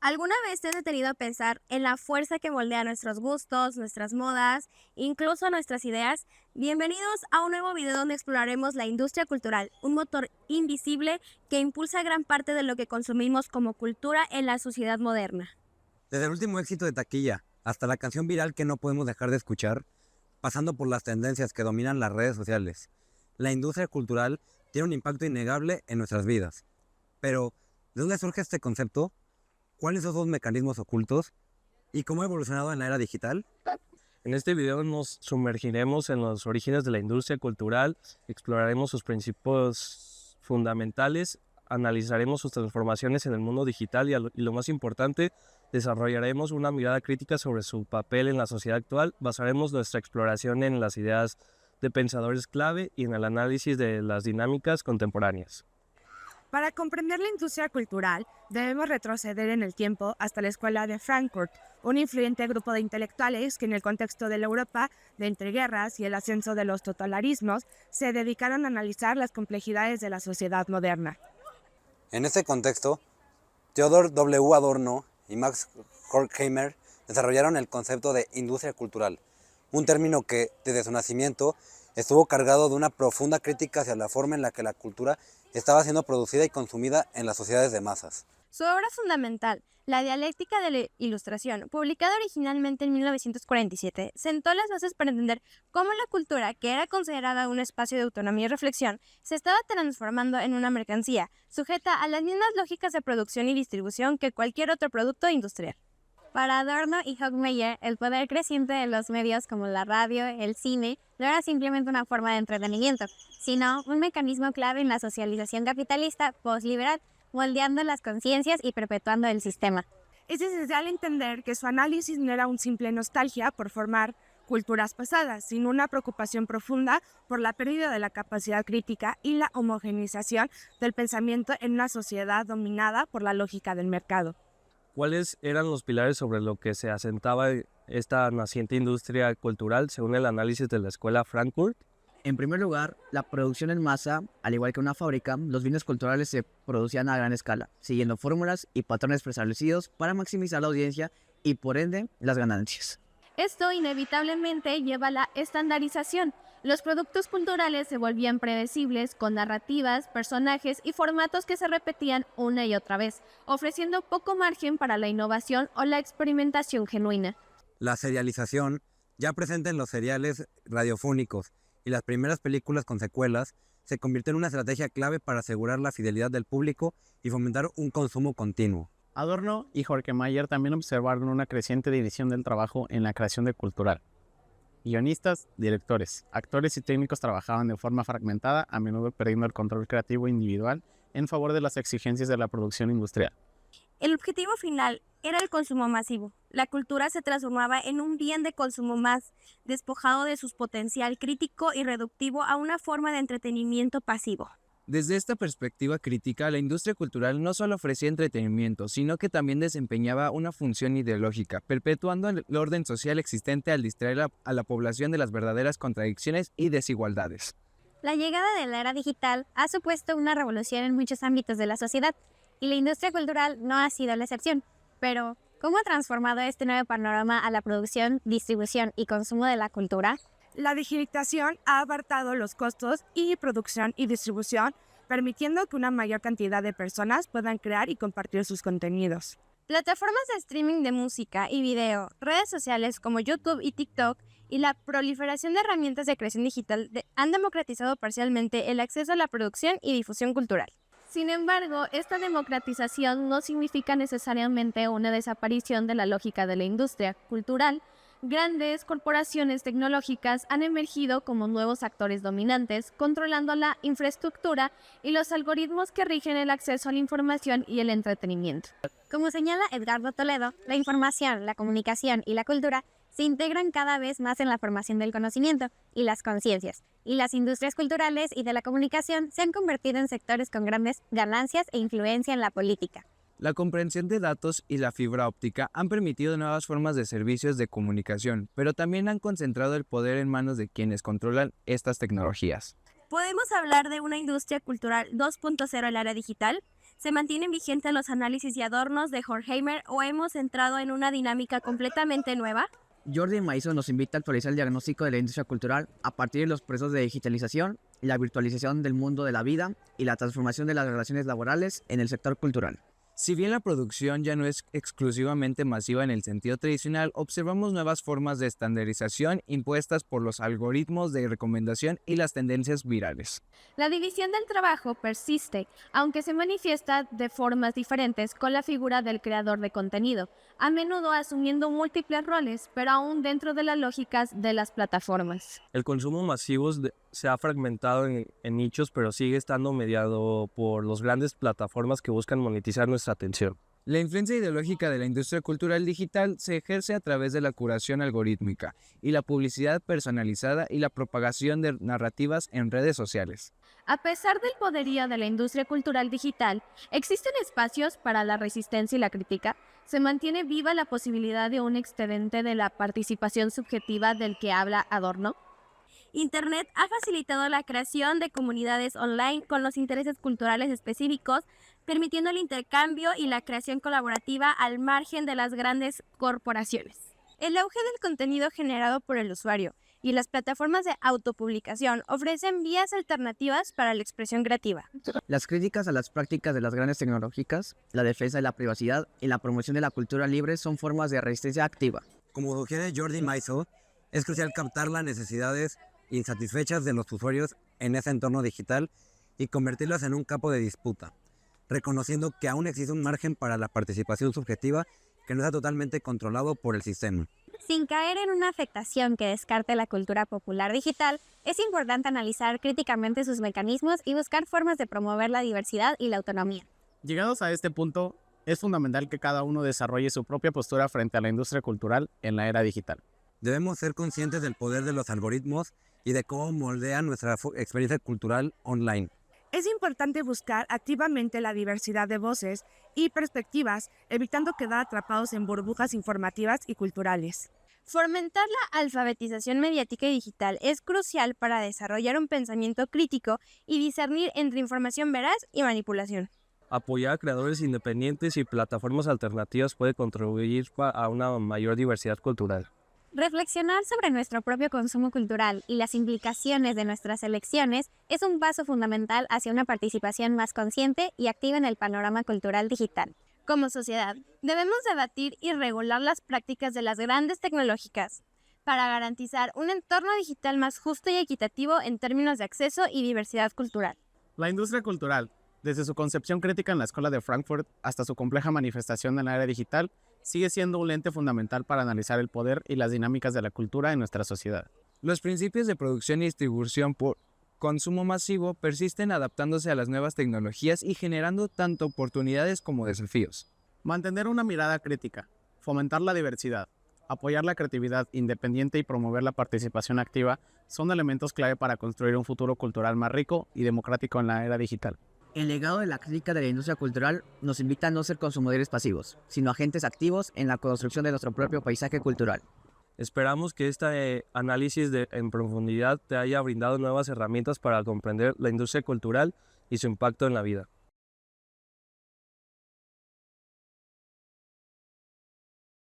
¿Alguna vez te has detenido a pensar en la fuerza que moldea nuestros gustos, nuestras modas, incluso nuestras ideas? Bienvenidos a un nuevo video donde exploraremos la industria cultural, un motor invisible que impulsa gran parte de lo que consumimos como cultura en la sociedad moderna. Desde el último éxito de taquilla hasta la canción viral que no podemos dejar de escuchar, pasando por las tendencias que dominan las redes sociales, la industria cultural tiene un impacto innegable en nuestras vidas. Pero, ¿de dónde surge este concepto? ¿Cuáles son sus mecanismos ocultos? ¿Y cómo ha evolucionado en la era digital? En este video nos sumergiremos en los orígenes de la industria cultural, exploraremos sus principios fundamentales, analizaremos sus transformaciones en el mundo digital y lo más importante, desarrollaremos una mirada crítica sobre su papel en la sociedad actual, basaremos nuestra exploración en las ideas de pensadores clave y en el análisis de las dinámicas contemporáneas. Para comprender la industria cultural, debemos retroceder en el tiempo hasta la Escuela de Frankfurt, un influyente grupo de intelectuales que en el contexto de la Europa de entreguerras y el ascenso de los totalitarismos se dedicaron a analizar las complejidades de la sociedad moderna. En este contexto, Theodor W. Adorno y Max Horkheimer desarrollaron el concepto de industria cultural, un término que, desde su nacimiento, estuvo cargado de una profunda crítica hacia la forma en la que la cultura estaba siendo producida y consumida en las sociedades de masas. Su obra fundamental, La dialéctica de la ilustración, publicada originalmente en 1947, sentó las bases para entender cómo la cultura, que era considerada un espacio de autonomía y reflexión, se estaba transformando en una mercancía, sujeta a las mismas lógicas de producción y distribución que cualquier otro producto industrial. Para Adorno y Hockmeyer, el poder creciente de los medios como la radio, el cine, no era simplemente una forma de entretenimiento, sino un mecanismo clave en la socialización capitalista postliberal, moldeando las conciencias y perpetuando el sistema. Es esencial entender que su análisis no era un simple nostalgia por formar culturas pasadas, sino una preocupación profunda por la pérdida de la capacidad crítica y la homogeneización del pensamiento en una sociedad dominada por la lógica del mercado. ¿Cuáles eran los pilares sobre lo que se asentaba esta naciente industria cultural según el análisis de la Escuela Frankfurt? En primer lugar, la producción en masa, al igual que una fábrica, los bienes culturales se producían a gran escala, siguiendo fórmulas y patrones preestablecidos para maximizar la audiencia y, por ende, las ganancias. Esto inevitablemente lleva a la estandarización. Los productos culturales se volvían predecibles, con narrativas, personajes y formatos que se repetían una y otra vez, ofreciendo poco margen para la innovación o la experimentación genuina. La serialización, ya presente en los seriales radiofónicos y las primeras películas con secuelas, se convirtió en una estrategia clave para asegurar la fidelidad del público y fomentar un consumo continuo. Adorno y Horkheimer también observaron una creciente división del trabajo en la creación de cultural. Guionistas, directores, actores y técnicos trabajaban de forma fragmentada, a menudo perdiendo el control creativo individual en favor de las exigencias de la producción industrial. El objetivo final era el consumo masivo. La cultura se transformaba en un bien de consumo más, despojado de su potencial crítico y reductivo a una forma de entretenimiento pasivo. Desde esta perspectiva crítica, la industria cultural no solo ofrecía entretenimiento, sino que también desempeñaba una función ideológica, perpetuando el orden social existente al distraer a la población de las verdaderas contradicciones y desigualdades. La llegada de la era digital ha supuesto una revolución en muchos ámbitos de la sociedad, y la industria cultural no ha sido la excepción. Pero, ¿cómo ha transformado este nuevo panorama a la producción, distribución y consumo de la cultura? La digitalización ha abartado los costos y producción y distribución, permitiendo que una mayor cantidad de personas puedan crear y compartir sus contenidos. Plataformas de streaming de música y video, redes sociales como YouTube y TikTok y la proliferación de herramientas de creación digital han democratizado parcialmente el acceso a la producción y difusión cultural. Sin embargo, esta democratización no significa necesariamente una desaparición de la lógica de la industria cultural. Grandes corporaciones tecnológicas han emergido como nuevos actores dominantes, controlando la infraestructura y los algoritmos que rigen el acceso a la información y el entretenimiento. Como señala Edgardo Toledo, la información, la comunicación y la cultura se integran cada vez más en la formación del conocimiento y las conciencias, y las industrias culturales y de la comunicación se han convertido en sectores con grandes ganancias e influencia en la política. La comprensión de datos y la fibra óptica han permitido nuevas formas de servicios de comunicación, pero también han concentrado el poder en manos de quienes controlan estas tecnologías. ¿Podemos hablar de una industria cultural 2.0 en la era digital? ¿Se mantienen vigentes los análisis y adornos de Horkheimer o hemos entrado en una dinámica completamente nueva? Jordi Maizo nos invita a actualizar el diagnóstico de la industria cultural a partir de los procesos de digitalización, la virtualización del mundo de la vida y la transformación de las relaciones laborales en el sector cultural. Si bien la producción ya no es exclusivamente masiva en el sentido tradicional, observamos nuevas formas de estandarización impuestas por los algoritmos de recomendación y las tendencias virales. La división del trabajo persiste, aunque se manifiesta de formas diferentes con la figura del creador de contenido, a menudo asumiendo múltiples roles, pero aún dentro de las lógicas de las plataformas. El consumo masivo se ha fragmentado en nichos, pero sigue estando mediado por las grandes plataformas que buscan monetizar nuestra atención. La influencia ideológica de la industria cultural digital se ejerce a través de la curación algorítmica y la publicidad personalizada y la propagación de narrativas en redes sociales. A pesar del poderío de la industria cultural digital, ¿existen espacios para la resistencia y la crítica? ¿Se mantiene viva la posibilidad de un excedente de la participación subjetiva del que habla Adorno? Internet ha facilitado la creación de comunidades online con los intereses culturales específicos, permitiendo el intercambio y la creación colaborativa al margen de las grandes corporaciones. El auge del contenido generado por el usuario y las plataformas de autopublicación ofrecen vías alternativas para la expresión creativa. Las críticas a las prácticas de las grandes tecnológicas, la defensa de la privacidad y la promoción de la cultura libre son formas de resistencia activa. Como sugiere Jordi Maizo, es crucial captar las necesidades insatisfechas de los usuarios en ese entorno digital y convertirlas en un campo de disputa, reconociendo que aún existe un margen para la participación subjetiva que no está totalmente controlado por el sistema. Sin caer en una afectación que descarte la cultura popular digital, es importante analizar críticamente sus mecanismos y buscar formas de promover la diversidad y la autonomía. Llegados a este punto, es fundamental que cada uno desarrolle su propia postura frente a la industria cultural en la era digital. Debemos ser conscientes del poder de los algoritmos y de cómo moldean nuestra experiencia cultural online. Es importante buscar activamente la diversidad de voces y perspectivas, evitando quedar atrapados en burbujas informativas y culturales. Fomentar la alfabetización mediática y digital es crucial para desarrollar un pensamiento crítico y discernir entre información veraz y manipulación. Apoyar a creadores independientes y plataformas alternativas puede contribuir a una mayor diversidad cultural. Reflexionar sobre nuestro propio consumo cultural y las implicaciones de nuestras elecciones es un paso fundamental hacia una participación más consciente y activa en el panorama cultural digital. Como sociedad, debemos debatir y regular las prácticas de las grandes tecnológicas para garantizar un entorno digital más justo y equitativo en términos de acceso y diversidad cultural. La industria cultural, desde su concepción crítica en la Escuela de Frankfurt hasta su compleja manifestación en la era digital, sigue siendo un lente fundamental para analizar el poder y las dinámicas de la cultura en nuestra sociedad. Los principios de producción y distribución por consumo masivo persisten adaptándose a las nuevas tecnologías y generando tanto oportunidades como desafíos. Mantener una mirada crítica, fomentar la diversidad, apoyar la creatividad independiente y promover la participación activa son elementos clave para construir un futuro cultural más rico y democrático en la era digital. El legado de la crítica de la industria cultural nos invita a no ser consumidores pasivos, sino agentes activos en la construcción de nuestro propio paisaje cultural. Esperamos que este análisis en profundidad te haya brindado nuevas herramientas para comprender la industria cultural y su impacto en la vida.